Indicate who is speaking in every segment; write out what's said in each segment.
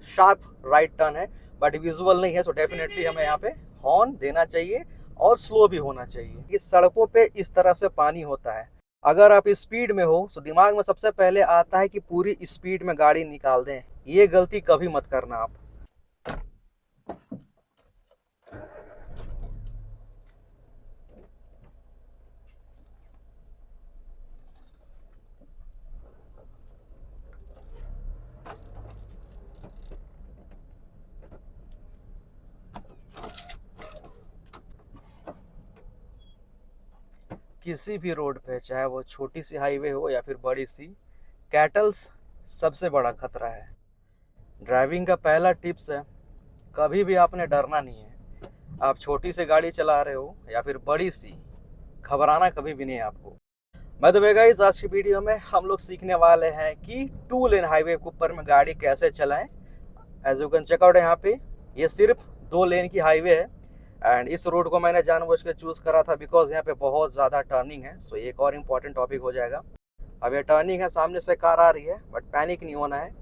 Speaker 1: Sharp right turn है but visual नहीं है, सो डेफिनेटली हमें यहाँ पे हॉर्न देना चाहिए और स्लो भी होना चाहिए। इस सड़कों पे इस तरह से पानी होता है, अगर आप स्पीड में हो तो दिमाग में सबसे पहले आता है कि पूरी स्पीड में गाड़ी निकाल दें। ये गलती कभी मत करना आप। किसी भी रोड पे, चाहे वो छोटी सी हाईवे हो या फिर बड़ी सी, कैटल्स सबसे बड़ा खतरा है। ड्राइविंग का पहला टिप्स है, कभी भी आपने डरना नहीं है। आप छोटी सी गाड़ी चला रहे हो या फिर बड़ी सी, घबराना कभी भी नहीं है आपको। मैं तो गाइस आज की वीडियो में हम लोग सीखने वाले हैं कि 2 लेन हाईवे के ऊपर में गाड़ी कैसे चलाएं। As you can check out यहाँ पे ये सिर्फ 2 लेन की हाईवे है एंड इस रोड को मैंने जानबूझ के चूज करा था बिकॉज यहाँ पे बहुत ज़्यादा टर्निंग है। सो एक और इम्पॉर्टेंट टॉपिक हो जाएगा। अब ये टर्निंग है, सामने से कार आ रही है बट पैनिक नहीं होना है,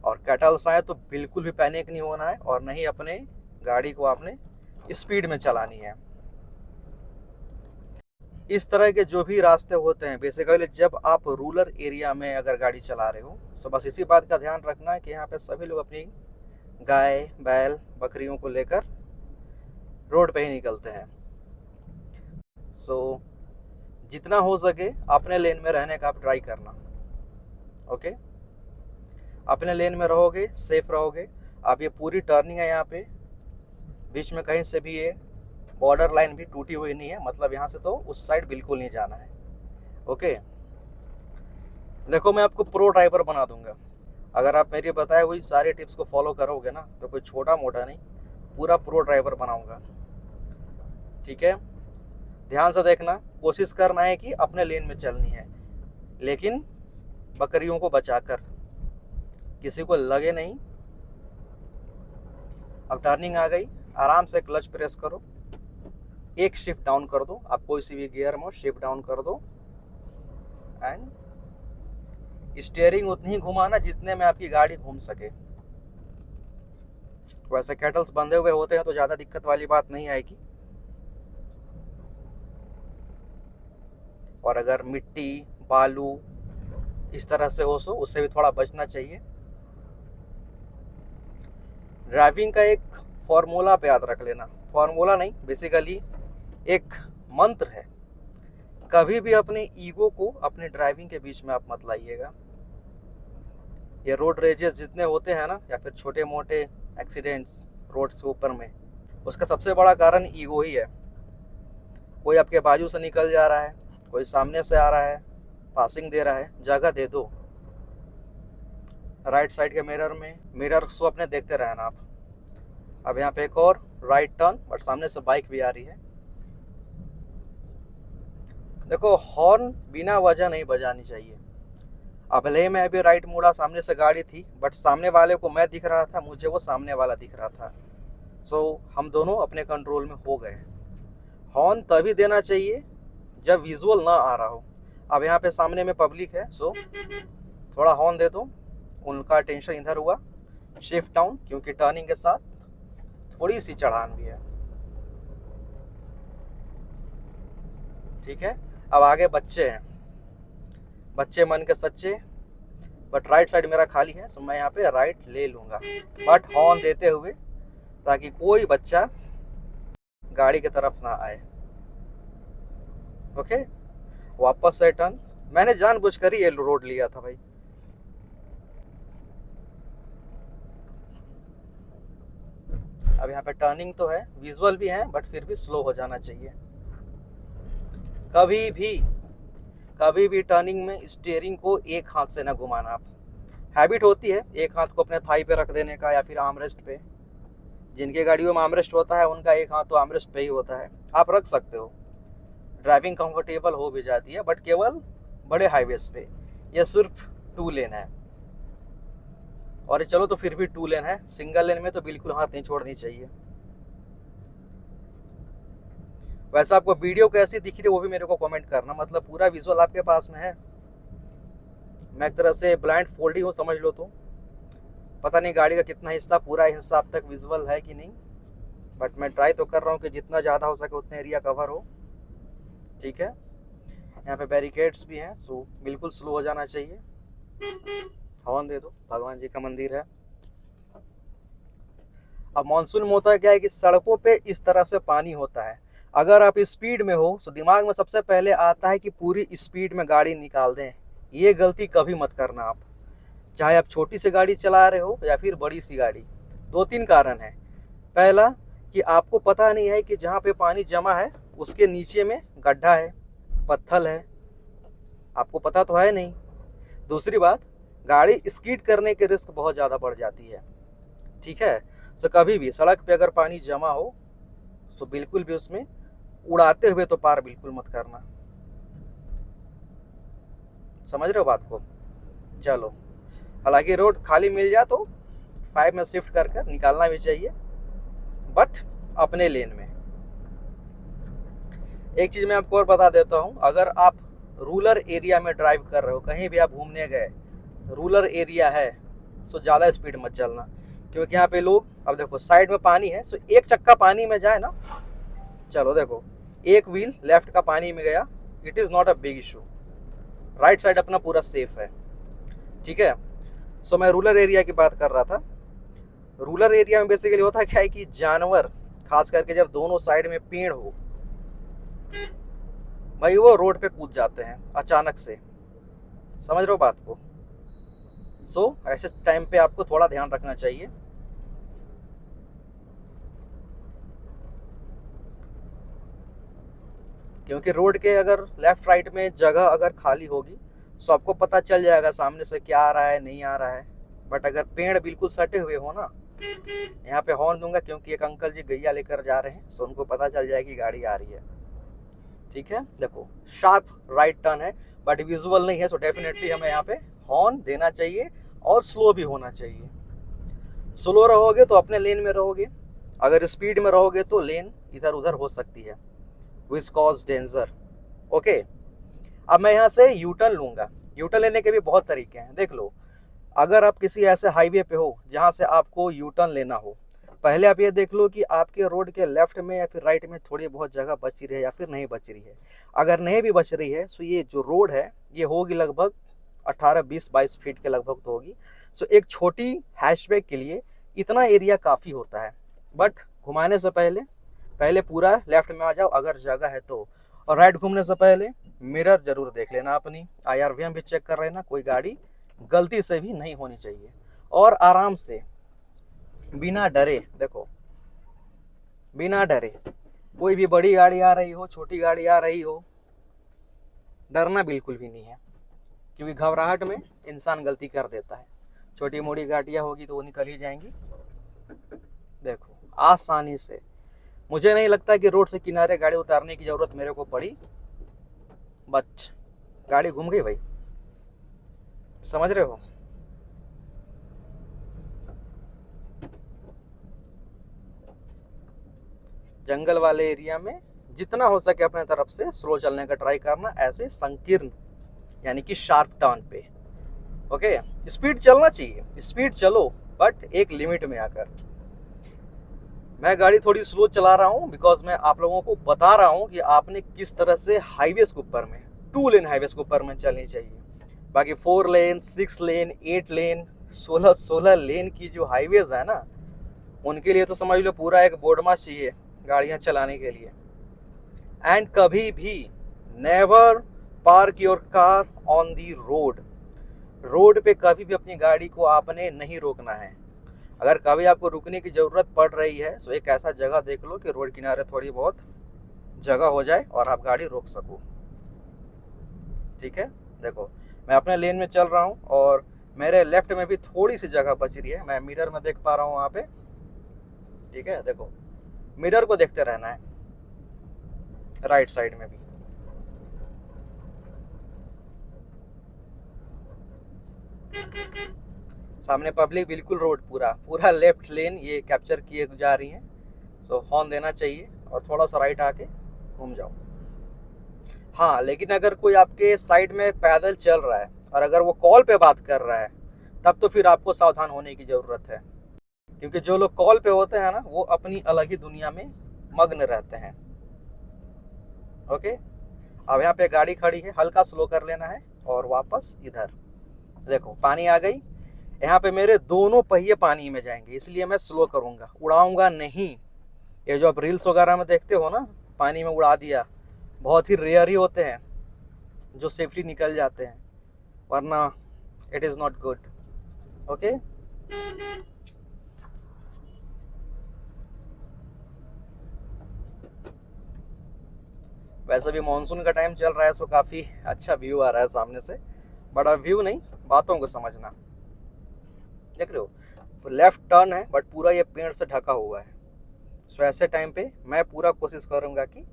Speaker 1: और कैटल्स आए तो बिल्कुल भी पैनिक नहीं होना है, और नहीं अपने गाड़ी को आपने स्पीड में चलानी है। इस तरह के जो भी रास्ते होते हैं बेसिकली जब आप रूरल एरिया में अगर गाड़ी चला रहे हो तो बस इसी बात का ध्यान रखना है कि यहाँ पे सभी लोग अपनी गाय बैल बकरियों को लेकर रोड पे ही निकलते हैं। सो जितना हो सके अपने लेन में रहने का आप ट्राई करना। ओके, अपने लेन में रहोगे सेफ रहोगे। अब ये पूरी टर्निंग है, यहाँ पे बीच में कहीं से भी ये बॉर्डर लाइन भी टूटी हुई नहीं है, मतलब यहाँ से तो उस साइड बिल्कुल नहीं जाना है। ओके, देखो मैं आपको प्रो ड्राइवर बना दूंगा अगर आप मेरी बताए हुई सारी टिप्स को फॉलो करोगे ना, तो कोई छोटा मोटा नहीं, पूरा प्रो ड्राइवर बनाऊंगा। ठीक है, ध्यान से देखना, कोशिश करना है कि अपने लेन में चलनी है लेकिन बकरियों को बचाकर, किसी को लगे नहीं। अब टर्निंग आ गई, आराम से क्लच प्रेस करो, एक शिफ्ट डाउन कर दो, आप कोई सी भी गियर में शिफ्ट डाउन कर दो एंड स्टीयरिंग उतनी ही घुमाना जितने में आपकी गाड़ी घूम सके। वैसे कैटल्स बंधे हुए होते हैं तो ज़्यादा दिक्कत वाली बात नहीं आएगी, और अगर मिट्टी बालू इस तरह से हो सो उससे भी थोड़ा बचना चाहिए। ड्राइविंग का एक फॉर्मूला पे याद रख लेना, फॉर्मूला नहीं बेसिकली एक मंत्र है, कभी भी अपने ईगो को अपने ड्राइविंग के बीच में आप मत लाइएगा। ये रोड रेजेस जितने होते हैं ना, या फिर छोटे मोटे एक्सीडेंट्स रोड के ऊपर में, उसका सबसे बड़ा कारण ईगो ही है। कोई आपके बाजू से निकल जा रहा है, कोई सामने से आ रहा है, पासिंग दे रहा है, जगह दे दो। राइट साइड के मिरर को अपने देखते रहना आप। अब यहाँ पे एक और राइट टर्न, बट सामने से बाइक भी आ रही है। देखो हॉर्न बिना वजह नहीं बजानी चाहिए। अब भले मैं अभी राइट मुड़ा, सामने से गाड़ी थी बट सामने वाले को मैं दिख रहा था, मुझे वो सामने वाला दिख रहा था। सो हम दोनों अपने कंट्रोल में हो गए। हॉर्न तभी देना चाहिए जब विजुअल ना आ रहा हो। अब यहाँ पे सामने में पब्लिक है, सो थोड़ा हॉर्न दे दो, उनका टेंशन इधर हुआ, शिफ्ट डाउन, क्योंकि टर्निंग के साथ थोड़ी सी चढ़ान भी है। ठीक है, अब आगे बच्चे हैं, बच्चे मन के सच्चे, बट राइट साइड मेरा खाली है, सो मैं यहाँ पे राइट ले लूँगा बट हॉर्न देते हुए, ताकि कोई बच्चा गाड़ी की तरफ ना आए। ओके, वापस से टर्न, मैंने जानबूझकर ही ये रोड लिया था भाई। अब यहाँ पे टर्निंग तो है, विजुअल भी है, बट फिर भी स्लो हो जाना चाहिए। कभी भी टर्निंग में स्टीयरिंग को एक हाथ से ना घुमाना आप। हैबिट होती है एक हाथ को अपने थाई पे रख देने का या फिर आर्मरेस्ट पे, जिनके गाड़ियों में आर्मरेस्ट होता है उनका एक हाथ तो आर्मरेस्ट पे ही होता है, आप रख सकते हो, ड्राइविंग कंफर्टेबल हो भी जाती है, बट केवल बड़े हाईवेज पे। यह सिर्फ 2 लेन है, और चलो तो फिर भी 2 लेन है, सिंगल लेन में तो बिल्कुल हाथ नहीं छोड़नी चाहिए। वैसे आपको वीडियो कैसी दिख रही है वो भी मेरे को कमेंट करना, मतलब पूरा विजुअल आपके पास में है, मैं एक तरह से ब्लाइंड फोल्ड ही हूँ समझ लो तो। पता नहीं गाड़ी का कितना हिस्सा, पूरा हिस्सा आप तक विजुअल है कि नहीं, बट मैं ट्राई तो कर रहा हूँ कि जितना ज़्यादा हो सके उतना एरिया कवर हो। ठीक है, यहाँ पे बैरिकेड्स भी हैं, सो बिल्कुल स्लो हो जाना चाहिए। हॉर्न दे दो, भगवान जी का मंदिर है। अब मानसून में होता है क्या है कि सड़कों पे इस तरह से पानी होता है, अगर आप स्पीड में हो तो दिमाग में सबसे पहले आता है कि पूरी स्पीड में गाड़ी निकाल दें। ये गलती कभी मत करना आप, चाहे आप छोटी सी गाड़ी चला रहे हो या फिर बड़ी सी गाड़ी। 2-3 कारण है। पहला कि आपको पता नहीं है कि जहाँ पे पानी जमा है उसके नीचे में गड्ढा है, पत्थर है, आपको पता तो है नहीं। दूसरी बात, गाड़ी स्कीड करने के रिस्क बहुत ज़्यादा बढ़ जाती है। ठीक है, तो कभी भी सड़क पे अगर पानी जमा हो तो बिल्कुल भी उसमें उड़ाते हुए तो पार बिल्कुल मत करना। समझ रहे हो बात को? चलो, हालांकि रोड खाली मिल जाए तो 5 में शिफ्ट कर कर निकालना भी चाहिए, बट अपने लेन में। एक चीज़ मैं आपको और बता देता हूँ, अगर आप रूरल एरिया में ड्राइव कर रहे हो, कहीं भी आप घूमने गए, रूरल एरिया है, सो ज़्यादा स्पीड मत चलना, क्योंकि यहाँ पे लोग, अब देखो साइड में पानी है, सो एक चक्का पानी में जाए ना, चलो देखो एक व्हील लेफ्ट का पानी में गया, it is not a big issue, right side अपना पूरा सेफ है। ठीक है, सो मैं रूरल एरिया की बात कर रहा था। रूरल एरिया में बेसिकली होता क्या है कि जानवर, खास करके जब दोनों साइड में पेड़ हो, भाई वो रोड पे कूद जाते हैं अचानक से। समझ रहे हो बात को? सो ऐसे टाइम पे आपको थोड़ा ध्यान रखना चाहिए। क्योंकि रोड के अगर लेफ्ट राइट में जगह अगर खाली होगी तो आपको पता चल जाएगा सामने से क्या आ रहा है, नहीं आ रहा है। बट अगर पेड़ बिल्कुल सटे हुए हो ना, यहाँ पे हॉर्न दूंगा क्योंकि एक अंकल जी गैया लेकर जा रहे हैं, सो उनको पता चल जाएगी गाड़ी आ रही है। ठीक है, देखो शार्प राइट टर्न है बट विजुअल नहीं है, सो डेफिनेटली हमें यहाँ पे हॉर्न देना चाहिए और स्लो भी होना चाहिए। स्लो रहोगे तो अपने लेन में रहोगे, अगर स्पीड में रहोगे तो लेन इधर उधर हो सकती है, विच कॉज डेंजर। ओके, अब मैं यहाँ से यू टर्न लूँगा। यू टर्न लेने के भी बहुत तरीके हैं, देख लो। अगर आप किसी ऐसे हाईवे पे हो जहाँ से आपको यू टर्न लेना हो, पहले आप ये देख लो कि आपके रोड के लेफ्ट में या फिर राइट में थोड़ी बहुत जगह बच रही है या फिर नहीं बच रही है। अगर नहीं भी बच रही है, सो ये जो रोड है ये होगी लगभग 18-20-22 फीट के लगभग तो होगी। सो एक छोटी हैचबैक के लिए इतना एरिया काफ़ी होता है। बट घुमाने से पहले पहले पूरा लेफ्ट में आ जाओ अगर जगह है तो, और राइट घूमने से पहले मिरर जरूर देख लेना अपनी, IRVM भी चेक कर लेना, कोई गाड़ी गलती से भी नहीं होनी चाहिए। और आराम से बिना डरे, देखो बिना डरे, कोई भी बड़ी गाड़ी आ रही हो, छोटी गाड़ी आ रही हो, डरना बिल्कुल भी नहीं है, क्योंकि घबराहट में इंसान गलती कर देता है। छोटी मोटी गाड़ियाँ होगी तो वो निकल ही जाएंगी। देखो आसानी से, मुझे नहीं लगता कि रोड से किनारे गाड़ी उतारने की ज़रूरत मेरे को पड़ी, बट गाड़ी घूम गई भाई। समझ रहे हो? जंगल वाले एरिया में जितना हो सके अपने तरफ से स्लो चलने का ट्राई करना, ऐसे संकीर्ण यानी कि शार्प टर्न पे। ओके, स्पीड चलना चाहिए, स्पीड चलो बट एक लिमिट में आकर। मैं गाड़ी थोड़ी स्लो चला रहा हूँ बिकॉज मैं आप लोगों को बता रहा हूँ कि आपने किस तरह से हाईवेज के ऊपर में, 2 लेन हाईवेज के ऊपर में चलनी चाहिए। बाकी 4 लेन, 6 लेन, 8 लेन, 16 लेन की जो हाईवेज है ना, उनके लिए तो समझ लो पूरा एक बोर्डमास चाहिए गाड़ियाँ चलाने के लिए। एंड कभी भी never park your car on the road. Road पे कभी भी अपनी गाड़ी को आपने नहीं रोकना है। अगर कभी आपको रुकने की ज़रूरत पड़ रही है तो एक ऐसा जगह देख लो कि रोड किनारे थोड़ी बहुत जगह हो जाए और आप गाड़ी रोक सको। ठीक है, देखो मैं अपने लेन में चल रहा हूँ और मेरे लेफ्ट में भी थोड़ी सी जगह बच रही है, मैं मिरर में देख पा रहा हूँ वहाँ पे। ठीक है, देखो मिरर को देखते रहना है, राइट साइड में भी। सामने पब्लिक, बिल्कुल रोड पूरा लेफ्ट लेन ये कैप्चर किए जा रही हैं, तो हॉर्न देना चाहिए और थोड़ा सा राइट आके घूम जाओ। हाँ, लेकिन अगर कोई आपके साइड में पैदल चल रहा है और अगर वो कॉल पे बात कर रहा है तब तो फिर आपको सावधान होने की ज़रूरत है, क्योंकि जो लोग कॉल पे होते हैं ना, वो अपनी अलग ही दुनिया में मग्न रहते हैं। ओके, अब यहाँ पे गाड़ी खड़ी है, हल्का स्लो कर लेना है और वापस इधर। देखो पानी आ गई, यहाँ पे मेरे दोनों पहिए पानी में जाएंगे, इसलिए मैं स्लो करूँगा, उड़ाऊंगा नहीं। ये जो आप रील्स वगैरह में देखते हो ना, पानी में उड़ा दिया, बहुत ही रेयर ही होते हैं जो सेफली निकल जाते हैं, वरना it is not good. Okay, वैसे भी मानसून का टाइम चल रहा है, सो काफ़ी अच्छा व्यू आ रहा है सामने से। बड़ा व्यू नहीं, बातों को समझना। देख रहे हो, लेफ्ट टर्न है बट पूरा ये पेड़ से ढका हुआ है। सो ऐसे टाइम पे मैं पूरा कोशिश करूंगा कि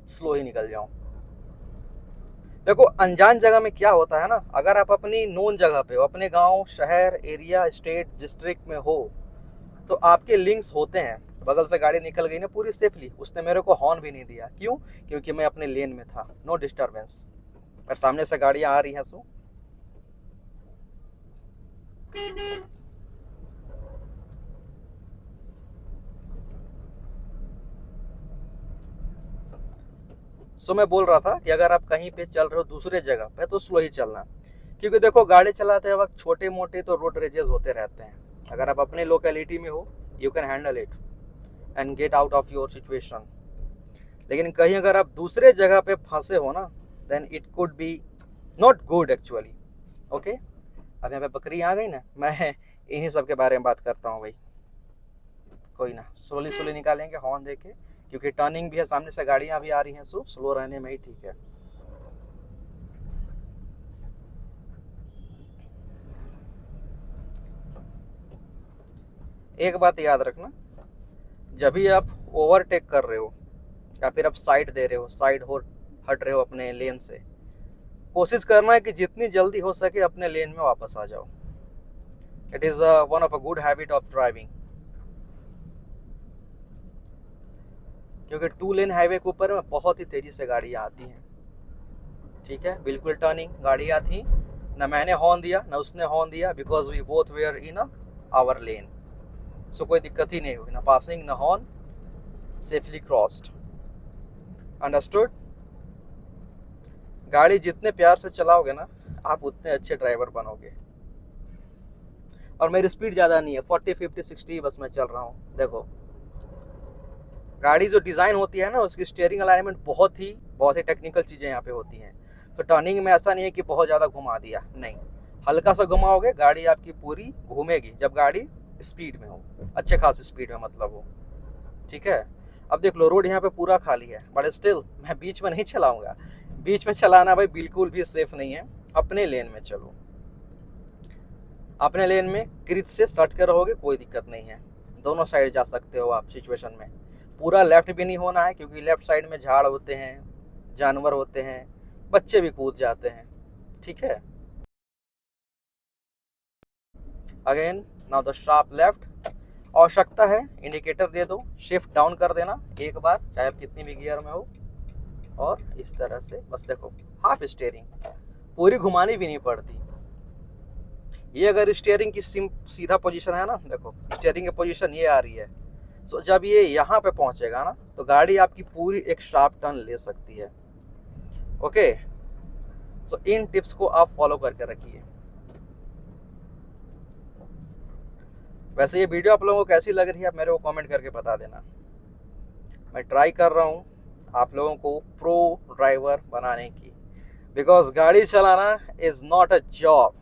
Speaker 1: स्लो ही निकल जाऊं। देखो अनजान जगह में क्या होता है ना, अगर आप अपनी नोन जगह पे हो, अपने गांव, शहर, एरिया, स्टेट, डिस्ट्रिक्ट में हो, तो आपके लिंक्स होते हैं। बगल से गाड़ी निकल गई ना पूरी सेफली, उसने मेरे को हॉर्न भी नहीं दिया। क्यों? क्योंकि मैं अपने लेन में था, नो डिस्टर्बेंस। पर सामने से गाड़ियां आ रही हैं, सो मैं बोल रहा था कि अगर आप कहीं पे चल रहे हो दूसरे जगह पे, तो स्लो ही चलना। क्योंकि देखो गाड़ी चलाते वक्त छोटे मोटे तो रोड रेजेस होते रहते हैं। अगर आप अपने लोकेलिटी में हो, you can handle it and get out of your situation. लेकिन कहीं अगर आप दूसरे जगह पे फंसे हो ना, then it could be not good actually. Okay, अब यहाँ पे बकरी आ गई ना, मैं इन्हीं सब के बारे में बात करता हूँ भाई। कोई ना, स्लोली स्लोली निकालेंगे हॉर्न देके, क्योंकि टर्निंग भी है, सामने से गाड़ियाँ भी आ रही हैं, सो स्लो रहने में ही ठीक है। एक बात याद रखना, जब भी आप ओवरटेक कर रहे हो या फिर आप साइड दे रहे हो, साइड हो हट रहे हो अपने लेन से, कोशिश करना है कि जितनी जल्दी हो सके अपने लेन में वापस आ जाओ। It is one of a good habit of driving. क्योंकि 2 लेन हाईवे के ऊपर में बहुत ही तेज़ी से गाड़ियाँ आती हैं। ठीक है, बिल्कुल टर्निंग गाड़ियाँ थी, ना मैंने हॉर्न दिया ना उसने हॉर्न दिया, because we both were in our lane. So कोई दिक्कत ही नहीं हुई, ना पासिंग ना हॉर्न, सेफली क्रॉस्ड। अंडरस्टूड? गाड़ी जितने प्यार से चलाओगे ना, आप उतने अच्छे ड्राइवर बनोगे। और मेरी स्पीड ज़्यादा नहीं है, 40, 50, 60 बस मैं चल रहा हूँ। देखो गाड़ी जो डिज़ाइन होती है ना, उसकी स्टीयरिंग अलाइनमेंट बहुत ही टेक्निकल चीज़ें यहाँ पे होती हैं। तो टर्निंग में ऐसा नहीं है कि बहुत ज़्यादा घुमा दिया, नहीं, हल्का सा घुमाओगे गाड़ी आपकी पूरी घूमेगी, जब गाड़ी स्पीड में हो, अच्छे खासी स्पीड में मतलब हो। ठीक है, अब देख लो रोड यहाँ पे पूरा खाली है, बट स्टिल मैं बीच में नहीं चलाऊंगा। बीच में चलाना भाई बिल्कुल भी सेफ नहीं है। अपने लेन में चलो, अपने लेन में क्रीज से सट कर रहोगे, कोई दिक्कत नहीं है, दोनों साइड जा सकते हो आप सिचुएशन में। पूरा लेफ्ट भी नहीं होना है, क्योंकि लेफ्ट साइड में झाड़ होते हैं, जानवर होते हैं, बच्चे भी कूद जाते हैं। ठीक है, again now the sharp left. आवश्यकता है इंडिकेटर दे दो, शिफ्ट डाउन कर देना एक बार, चाहे आप कितनी भी गियर में हो, और इस तरह से बस देखो हाफ स्टीयरिंग, पूरी घुमानी भी नहीं पड़ती। ये अगर स्टीयरिंग की सीधा पोजीशन है ना, देखो स्टीयरिंग की पोजीशन ये आ रही है, सो जब ये यहाँ पे पहुंचेगा ना, तो गाड़ी आपकी पूरी एक शार्प टर्न ले सकती है। ओके, सो इन टिप्स को आप फॉलो करके रखिए। वैसे ये वीडियो आप लोगों को कैसी लग रही है, आप मेरे को कमेंट करके बता देना। मैं ट्राई कर रहा हूँ आप लोगों को प्रो ड्राइवर बनाने की, बिकॉज गाड़ी चलाना is not a job,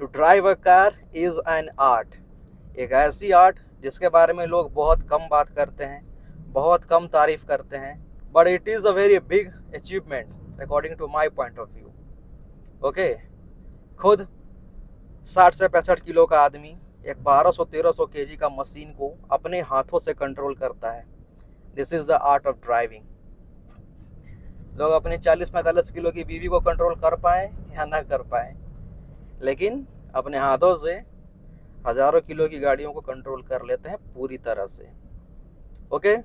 Speaker 1: to drive a car is an art. एक ऐसी आर्ट जिसके बारे में लोग बहुत कम बात करते हैं, बहुत कम तारीफ करते हैं, but it is a very big achievement according to my point of view. Okay, खुद 60 से 65 किलो का आदमी एक 1200-1300 kg का मशीन को अपने हाथों से कंट्रोल करता है। This is the art of driving. लोग अपनी 40-45 किलो की बीवी को कंट्रोल कर पाए या ना कर पाए, लेकिन अपने हाथों से हज़ारों किलो की गाड़ियों को कंट्रोल कर लेते हैं पूरी तरह से। ओके,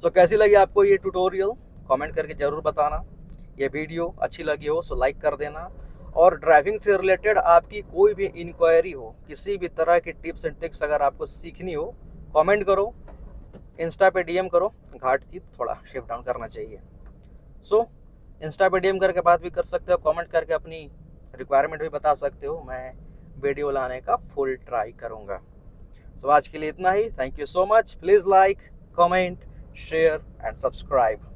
Speaker 1: सो कैसी लगी आपको ये ट्यूटोरियल, कमेंट करके ज़रूर बताना। ये वीडियो अच्छी लगी हो सो लाइक कर देना, और ड्राइविंग से रिलेटेड आपकी कोई भी इंक्वायरी हो, किसी भी तरह की टिप्स एंड ट्रिक्स अगर आपको सीखनी हो, कमेंट करो, इंस्टा पे डीएम करो। घाट थी थोड़ा शिफ्ट डाउन करना चाहिए। सो इंस्टा पे डीएम करके बात भी कर सकते हो, कमेंट करके अपनी रिक्वायरमेंट भी बता सकते हो, मैं वीडियो लाने का फुल ट्राई करूँगा। सो आज के लिए इतना ही। Thank you so much. Please like, comment, share and subscribe.